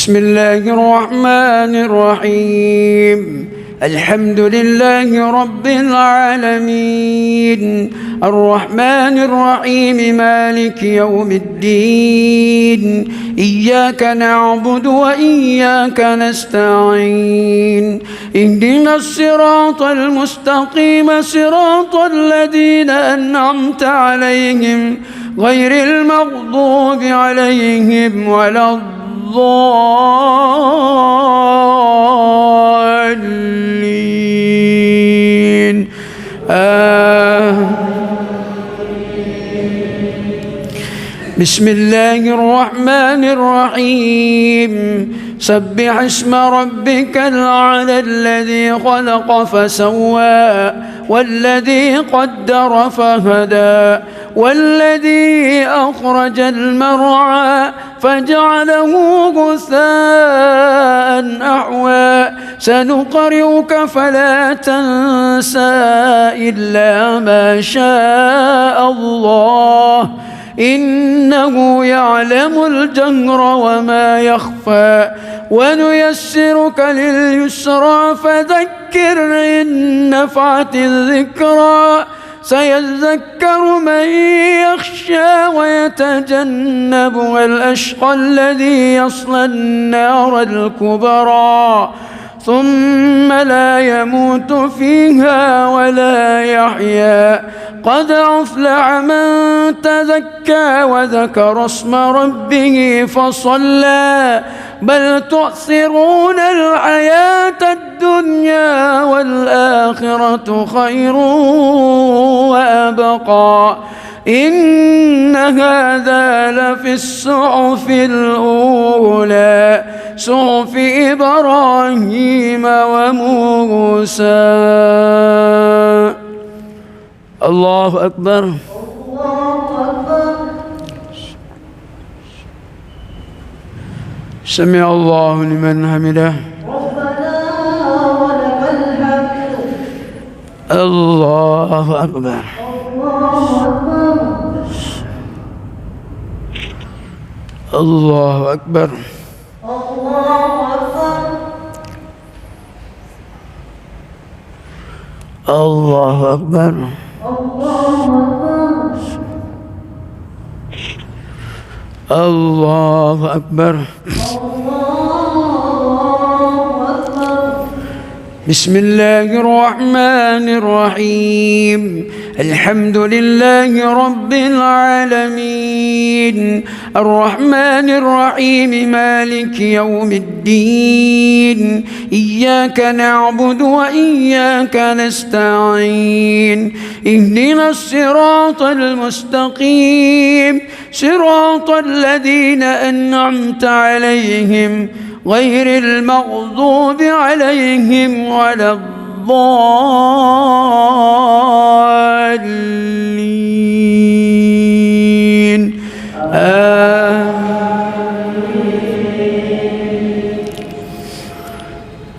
بسم الله الرحمن الرحيم. الحمد لله رب العالمين، الرحمن الرحيم، مالك يوم الدين. إياك نعبد وإياك نستعين. اهدنا الصراط المستقيم، صراط الذين أنعمت عليهم غير المغضوب عليهم ولا الضالين. بسم الله الرحمن الرحيم. سبح اسم ربك الأعلى الذي خلق فسوى والذي قدر فهدى والذي أخرج المرعى فجعله غثاء أحوى. سنقرئك فلا تنسى إلا ما شاء الله، إنه يعلم الجهر وما يخفى. ونيسرك لليسرى فذكر إن نفعت الذكرى. سيذكر من يخشى ويتجنبها الأشقى الذي يصلى النار الكبرى ثم لا يموت فيها ولا يحيا. قد أفلح من تزكى وذكر اسم ربه فصلى. بل تؤثرون الحياة الدنيا والآخرة خير وأبقى. إن هذا لفي الصحف الأولى، صحف إبراهيم وموسى. الله أكبر. سمع الله لمن حمده. الله أكبر. الله أكبر. الله أكبر. الله أكبر. بسم الله الرحمن الرحيم. الحمد لله رب العالمين، الرحمن الرحيم، مالك يوم الدين. إياك نعبد وإياك نستعين. اهدنا الصراط المستقيم، صراط الذين أنعمت عليهم غير المغضوب عليهم ولا الضالين.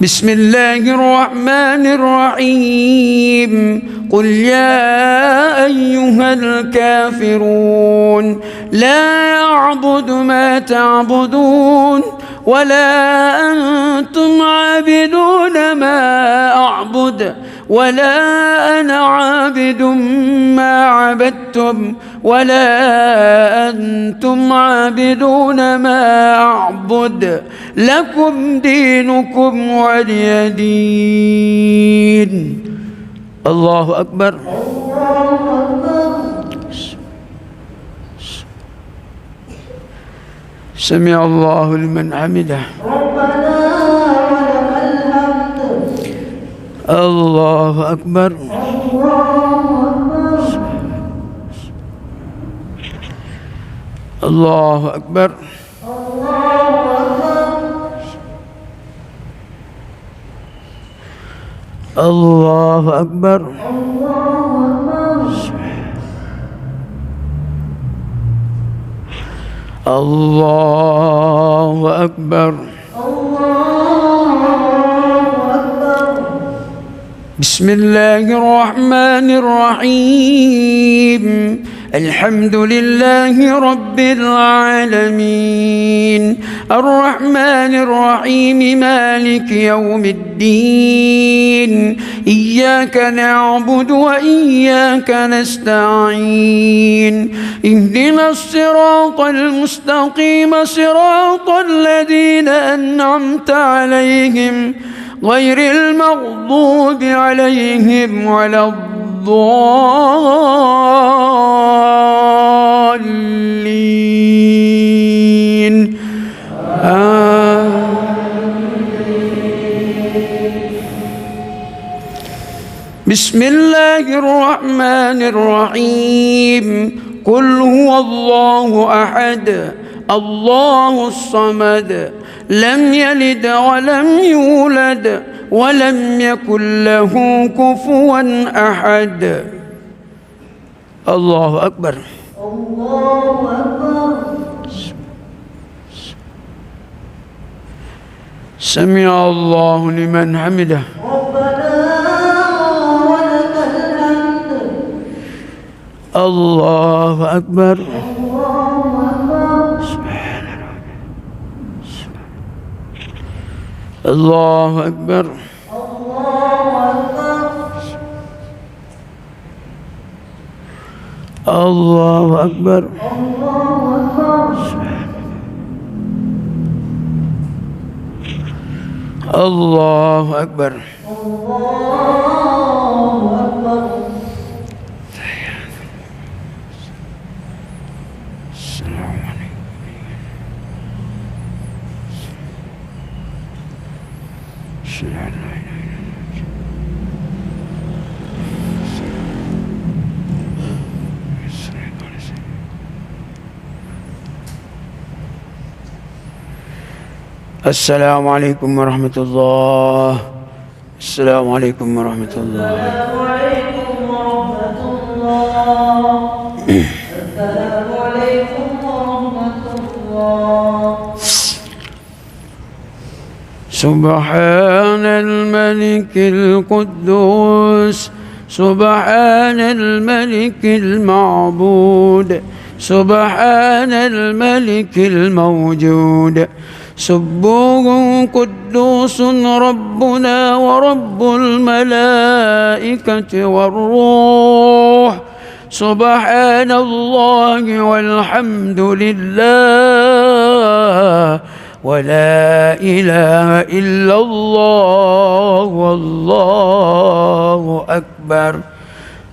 بسم الله الرحمن الرحيم. قل يا أيها الكافرون لا أعبد ما تعبدون ولا أنتم عابدون ما أعبد ولا أنا عابد ما عبدتم ولا أنتم عابدون ما أعبد. لكم دينكم ولي دين. الله أكبر. سمع الله لمن حمده. الله أكبر. الله أكبر. الله أكبر. الله أكبر. بسم الله الرحمن الرحيم. الحمد لله رب العالمين الرحمن الرحيم مالك يوم الدين إياك نعبد وإياك نستعين اهدنا الصراط المستقيم صراط الذين أنعمت عليهم غير المغضوب عليهم ولا الضالين بسم الله الرحمن الرحيم قل هو الله أحد الله الصمد لم يلد ولم يولد ولم يكن له كفوا أحد الله أكبر الله أكبر سمع الله لمن حمده ربنا ولك الحمد الله أكبر الله أكبر الله أكبر الله أكبر السلام عليكم ورحمة الله. السلام عليكم ورحمة الله. السلام عليكم ورحمة الله. السلام عليكم ورحمة الله. سبحان الملك القدوس سبحان الملك المعبود سبحان الملك الموجود سبوح قدوس ربنا ورب الملائكة والروح سبحان الله والحمد لله ولا إله إلا الله والله أكبر.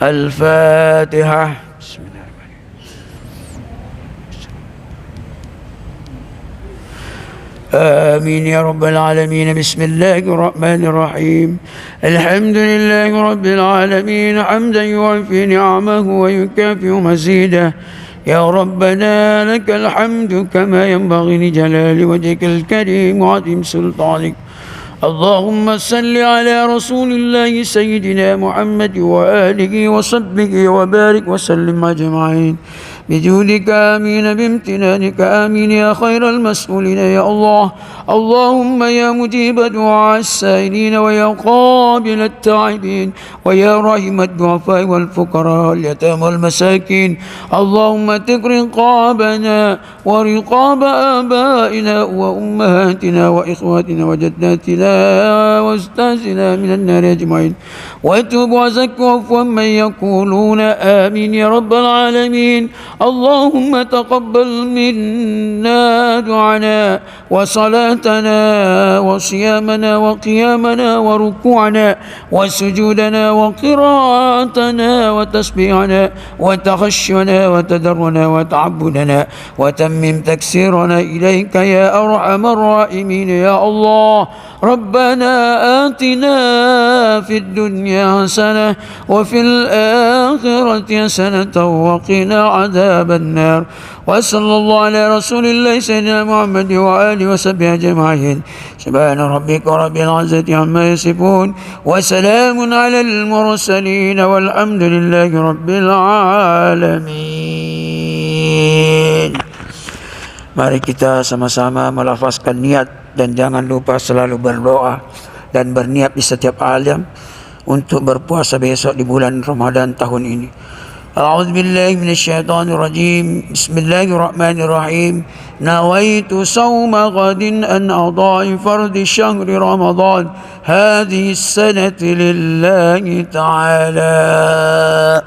الفاتحة. بسم الله الرحمن الرحيم. آمين يا رب العالمين. بسم الله الرحمن الرحيم. الحمد لله رب العالمين حمدا يوفي نعمه ويكافئ مزيده. يا ربنا لك الحمد كما ينبغي لجلال وجهك الكريم وعظيم سلطانك. اللهم صل على رسول الله سيدنا محمد وآله وصحبه وبارك وسلم أجمعين بجودك آمين بامتنانك آمين يا خير المسؤولين يا الله. اللهم يا مجيب دعاء السائلين ويا قابل التائبين ويا رحم الضعفاء والفقراء اليتامى والمساكين اللهم تق رقابنا ورقاب آبائنا وأمهاتنا وإخواتنا وجداتنا وأستاذنا من النار أجمعين واتوب وزك عفوا من يقولون آمين يا رب العالمين. اللهم تقبل منا دعانا وصلاتنا وصيامنا وقيامنا وركوعنا وسجودنا وقراءتنا وتسبيحنا وتخشنا وتدرنا وتعبدنا وتمم تكسيرنا إليك يا أرحم الراحمين يا الله. ربنا آتنا في الدنيا حسنة وفي الآخرة حسنة وقنا عذاب النار. وصلى الله على رسول الله سيدنا محمد وآله وصحبه أجمعين. سبحان ربك رب العزة عما يصفون وسلام على المرسلين والحمد لله رب العالمين. Mari kita sama-sama melafazkan niat dan jangan lupa selalu berdoa dan berniat di setiap alam untuk berpuasa besok di bulan Ramadan tahun ini. أعوذ بالله من الشيطان الرجيم. بسم الله الرحمن الرحيم. نويت صوم غد أن أضاعف فرد شهر رمضان هذه السنة لله تعالى.